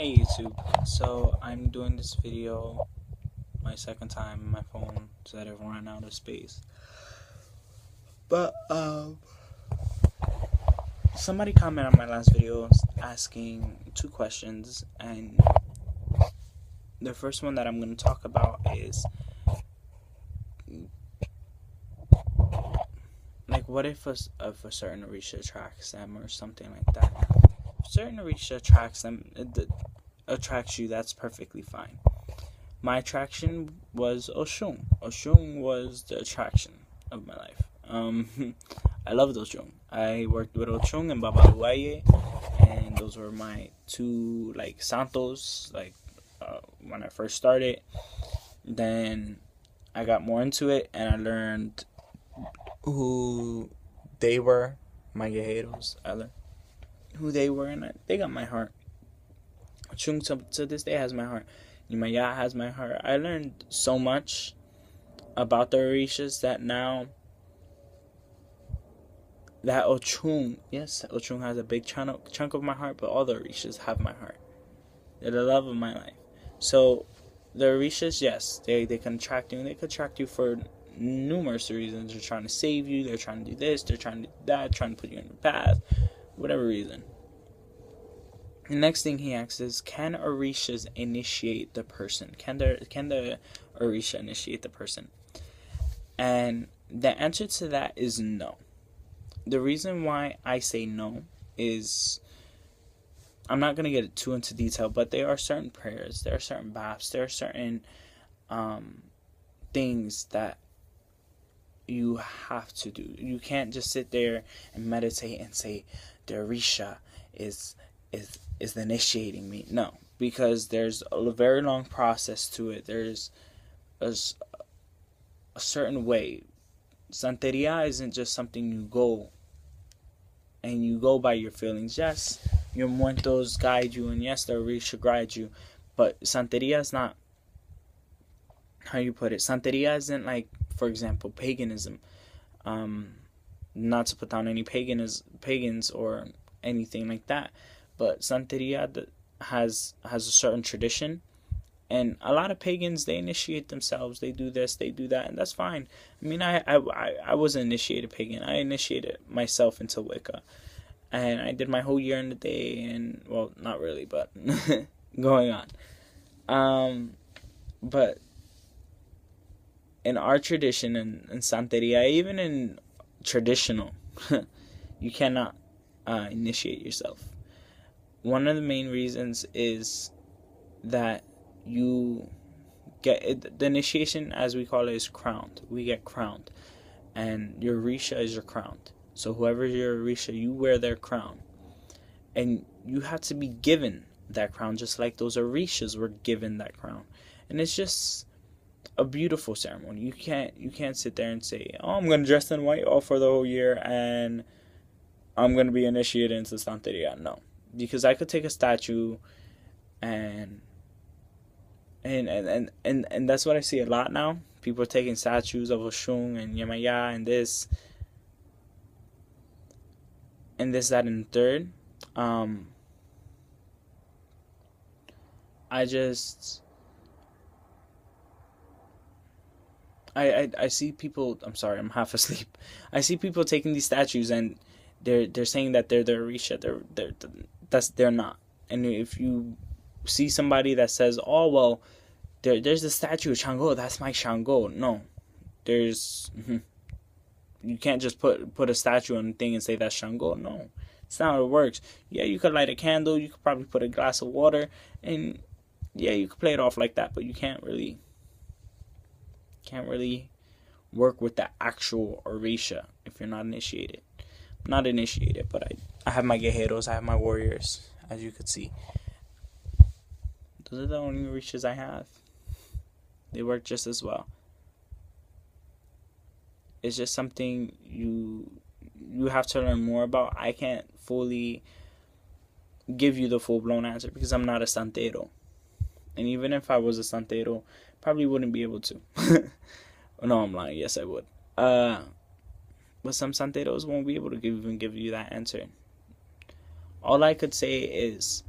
Hey YouTube, so I'm doing this video my second time on my phone so that it ran out of space. But somebody commented on my last video asking two questions, and the first one that I'm going to talk about is like, what if a certain Orisha attracts them or something like that. If a certain Orisha attracts you, that's perfectly fine. My attraction was Oshun. Oshun was the attraction of my life. I loved Oshun. I worked with Oshun and Babaluaye, and those were my two santos. When I first started, then I got more into it, and I learned who they were, my guerreros. I learned who they were, and they got my heart. Oshun to this day has my heart. Nimaya has my heart. I learned so much about the Orishas that now that Ochun has a big chunk of my heart, but all the Orishas have my heart. They're the love of my life. So the Orishas, yes, they can attract you, and they can attract you for numerous reasons. They're trying to save you, they're trying to do this, they're trying to do that, trying to put you in the path, whatever reason. The next thing he asks is, can Orishas initiate the person? Can the Orisha initiate the person? And the answer to that is no. The reason why I say no is, I'm not going to get too into detail, but there are certain prayers, there are certain baths, there are certain things that you have to do. You can't just sit there and meditate and say, the Orisha is initiating me. No, because there's a very long process to it. There's a certain way. Santeria isn't just something you go by your feelings. Yes, your muertos guide you, and yes, the Orisha guide you, but Santeria is not, how you put it, Santeria isn't like, for example, paganism. Not to put down any pagans or anything like that, but Santeria has a certain tradition, and a lot of pagans, they initiate themselves. They do this, they do that, and that's fine. I mean, I was an initiated pagan. I initiated myself into Wicca, and I did my whole year in the day, and, well, not really, but going on. But in our tradition, in Santeria, even in traditional, you cannot initiate yourself. One of the main reasons is that you get it, the initiation, as we call it, is crowned. We get crowned, and your Orisha is your crowned. So whoever's your Orisha, you wear their crown, and you have to be given that crown, just like those Orishas were given that crown. And it's just a beautiful ceremony. You can't sit there and say, oh, I'm gonna dress in white all for the whole year and I'm gonna be initiated into Santeria. No, because I could take a statue and that's what I see a lot now. People are taking statues of Oshun and Yemaya and this, that, and the third. I see people. I'm sorry, I'm half asleep. I see people taking these statues and they're saying that they're the Orisha. They're not. And if you see somebody that says, oh well, there's the statue of Shango, that's my Shango. No, you can't just put a statue on a thing and say that's Shango. No, it's not how it works. Yeah, you could light a candle, you could probably put a glass of water, and yeah, you could play it off like that, but you can't really work with the actual Orisha if you're not initiated. I'm not initiated, but I have my guerreros, I have my warriors, as you could see. Those are the only Orishas I have. They work just as well. It's just something you have to learn more about. I can't fully give you the full-blown answer because I'm not a santero. And even if I was a santero, probably wouldn't be able to. No, I'm lying. Yes, I would. But some santeros won't be able to give you that answer. All I could say is,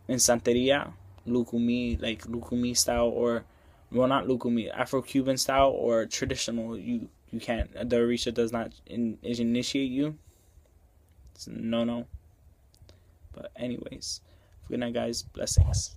in Santeria, Lukumi, like Lukumi style, or well, not Lukumi, Afro-Cuban style or traditional, you can't. The Orisha does not initiate you. It's no. But anyways, good night, guys. Blessings.